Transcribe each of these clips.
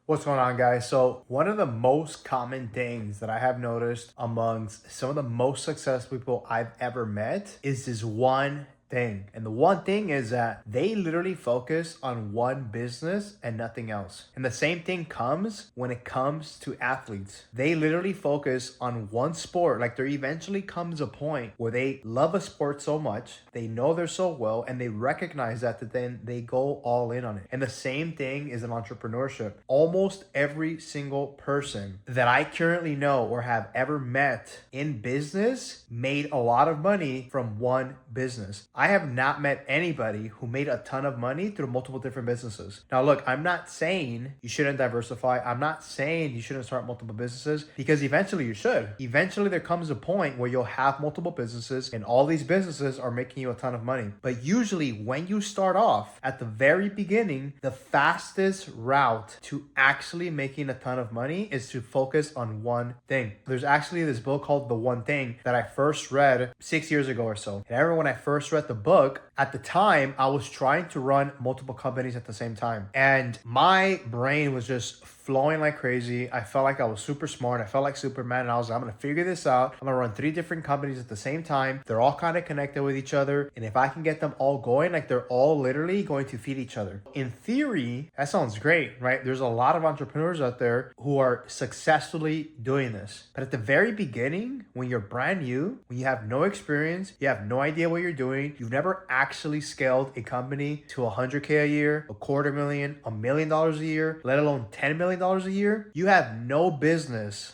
What's going on, guys? So one of the most common things that I have noticed amongst some of the most successful people I've ever met is this one thing. And the one thing is that they literally focus on one business and nothing else. And the same thing comes when it comes to athletes. They literally focus on one sport. Like there eventually comes a point where they love a sport so much, they know they're so well, and they recognize that then they go all in on it. And the same thing is in entrepreneurship. Almost every single person that I currently know or have ever met in business made a lot of money from one business. I have not met anybody who made a ton of money through multiple different businesses. Now, look, I'm not saying you shouldn't diversify. I'm not saying you shouldn't start multiple businesses, because eventually you should. Eventually there comes a point where you'll have multiple businesses and all these businesses are making you a ton of money. But usually when you start off at the very beginning, the fastest route to actually making a ton of money is to focus on one thing. There's actually this book called The One Thing that I first read 6 years ago or so. And I remember when I first read the book, at the time, I was trying to run multiple companies at the same time. And my brain was just flowing like crazy. I felt like I was super smart. I felt like Superman. And I was like, I'm going to figure this out. I'm going to run 3 different companies at the same time. They're all kind of connected with each other. And if I can get them all going, like they're all literally going to feed each other. In theory, that sounds great, right? There's a lot of entrepreneurs out there who are successfully doing this. But at the very beginning, when you're brand new, when you have no experience, you have no idea what you're doing, you've never actually scaled a company to $100K a year, $250,000, $1 million a year, let alone $10 million a year, you have no business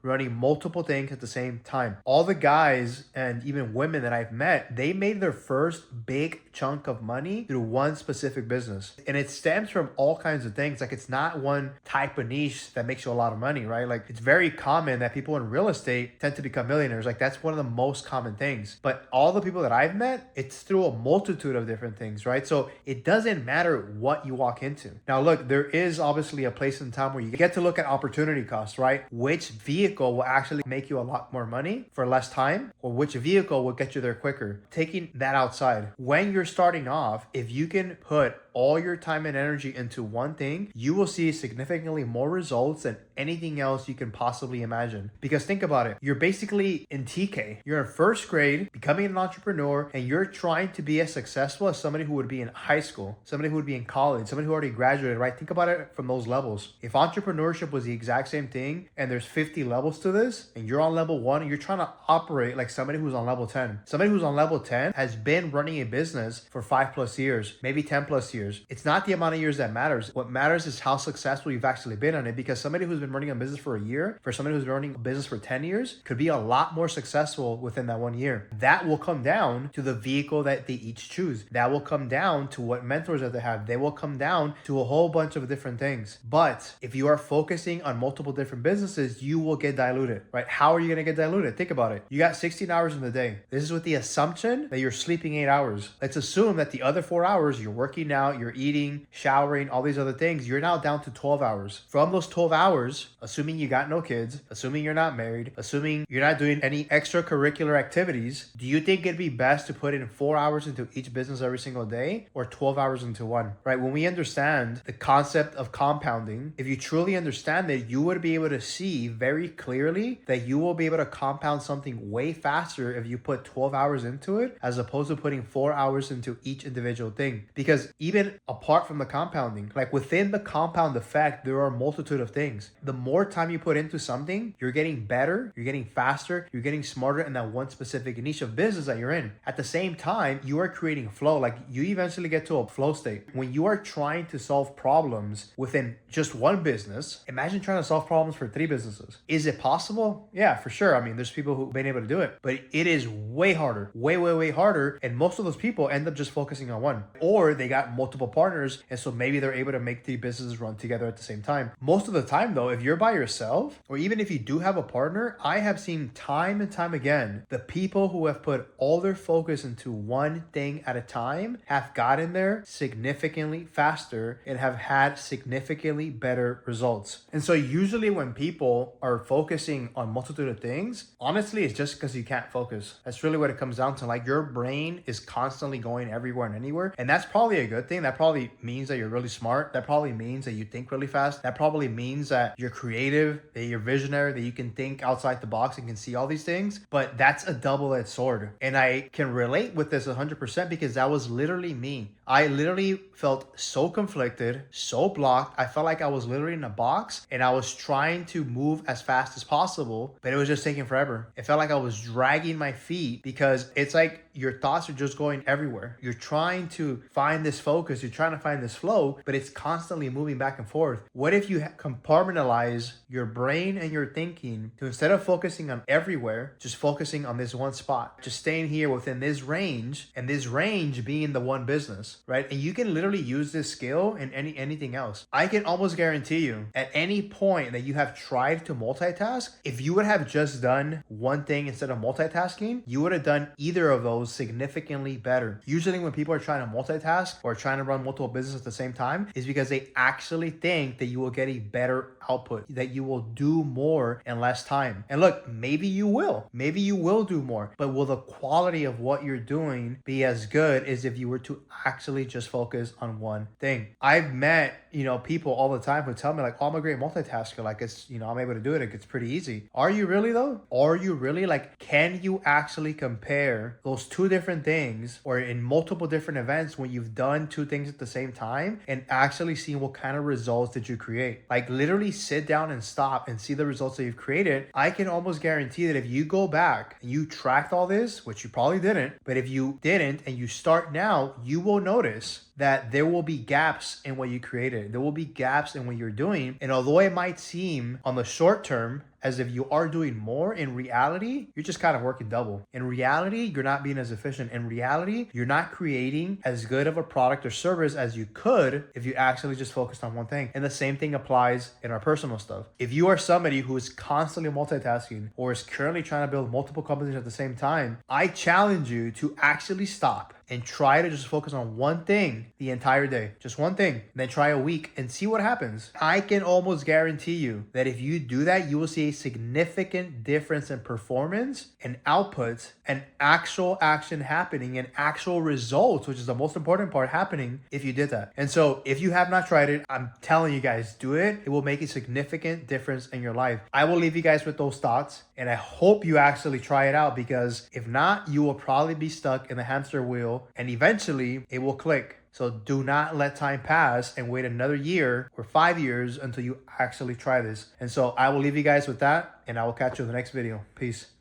running multiple things at the same time. All the guys and even women that I've met, they made their first big chunk of money through one specific business. And it stems from all kinds of things. Like it's not one type of niche that makes you a lot of money, right? Like it's very common that people in real estate tend to become millionaires. Like that's one of the most common things. But all the people that I've met, it's through a multitude of different things, right? So it doesn't matter what you walk into. Now, look, there is obviously a place in time where you get to look at opportunity costs, right? Which vehicle will actually make you a lot more money for less time, or which vehicle will get you there quicker. Taking that outside, when you're starting off, if you can put all your time and energy into one thing, you will see significantly more results than anything else you can possibly imagine. Because think about it, you're basically in TK, you're in first grade, becoming an entrepreneur, and you're trying to be as successful as somebody who would be in high school, somebody who would be in college, somebody who already graduated, right? Think about it from those levels. If entrepreneurship was the exact same thing and there's 50 levels to this, and you're on level 1 and you're trying to operate like somebody who's on level 10. Somebody who's on level 10 has been running a business for 5+ years, maybe 10+ years. It's not the amount of years that matters. What matters is how successful you've actually been on it, because somebody who's been running a business for a year, for somebody who's been running a business for 10 years, could be a lot more successful within that 1 year. That will come down to the vehicle that they each choose. That will come down to what mentors that they have. They will come down to a whole bunch of different things. But if you are focusing on multiple different businesses, you will get diluted, right? How are you going to get diluted? Think about it. You got 16 hours in the day. This is with the assumption that you're sleeping 8 hours. Let's assume that the other 4 hours you're working out, you're eating, showering, all these other things. You're now down to 12 hours. From those 12 hours, assuming you got no kids, assuming you're not married, assuming you're not doing any extracurricular activities, do you think it'd be best to put in 4 hours into each business every single day, or 12 hours into one, right? When we understand the concept of compounding, if you truly understand that, you would be able to see very clearly that you will be able to compound something way faster if you put 12 hours into it, as opposed to putting 4 hours into each individual thing. Because even apart from the compounding, like within the compound effect, there are a multitude of things. The more time you put into something, you're getting better, you're getting faster, you're getting smarter in that one specific niche of business that you're in. At the same time, you are creating flow. Like you eventually get to a flow state. When you are trying to solve problems within just one business, imagine trying to solve problems for 3 businesses. Is it possible? Yeah, for sure. I mean, there's people who've been able to do it, but it is way harder, way harder. And most of those people end up just focusing on one, or they got multiple partners. And so maybe they're able to make 3 businesses run together at the same time. Most of the time though, if you're by yourself, or even if you do have a partner, I have seen time and time again, the people who have put all their focus into one thing at a time have gotten there significantly faster and have had significantly better results. And so usually when people are focusing on multitude of things, honestly, it's just because you can't focus. That's really what it comes down to. Like your brain is constantly going everywhere and anywhere. And that's probably a good thing. thing, that probably means that you're really smart. That probably means that you think really fast. That probably means that you're creative, that you're visionary, that you can think outside the box and can see all these things. But that's a double-edged sword. And I can relate with this 100% because that was literally me. I literally felt so conflicted, so blocked. I felt like I was literally in a box and I was trying to move as fast as possible, but it was just taking forever. It felt like I was dragging my feet because it's like your thoughts are just going everywhere. You're trying to find this focus, you're trying to find this flow, but it's constantly moving back and forth. What if you compartmentalize your brain and your thinking to, instead of focusing on everywhere, just focusing on this one spot, just staying here within this range, and this range being the one business, right? And you can literally use this skill in anything else. I can almost guarantee you at any point that you have tried to multitask, if you would have just done one thing instead of multitasking, you would have done either of those significantly better. Usually when people are trying to multitask or trying to run multiple businesses at the same time is because they actually think that you will get a better output, that you will do more in less time. And look, maybe you will do more, but will the quality of what you're doing be as good as if you were to actually just focus on one thing? I've met, people all the time who tell me like, oh, I'm a great multitasker. Like it's, I'm able to do it. It's pretty easy. Are you really though? Are you really? Like, can you actually compare those two different things or in multiple different events when you've done two things at the same time and actually see what kind of results did you create? Like literally sit down and stop and see the results that you've created. I can almost guarantee that if you go back and you tracked all this, which you probably didn't, but if you didn't and you start now, you will notice that there will be gaps in what you created. There will be gaps in what you're doing. And although it might seem on the short term as if you are doing more, in reality, you're just kind of working double. In reality, you're not being as efficient. In reality, you're not creating as good of a product or service as you could if you actually just focused on one thing. And the same thing applies in our personal stuff. If you are somebody who is constantly multitasking or is currently trying to build multiple companies at the same time, I challenge you to actually stop and try to just focus on one thing the entire day. Just one thing. And then try a week and see what happens. I can almost guarantee you that if you do that, you will see a significant difference in performance and outputs and actual action happening and actual results, which is the most important part, happening if you did that. And so if you have not tried it, I'm telling you guys, do it. It will make a significant difference in your life. I will leave you guys with those thoughts and I hope you actually try it out, because if not, you will probably be stuck in the hamster wheel and eventually it will click. So do not let time pass and wait another year or 5 years until you actually try this. And so I will leave you guys with that and I will catch you in the next video. Peace.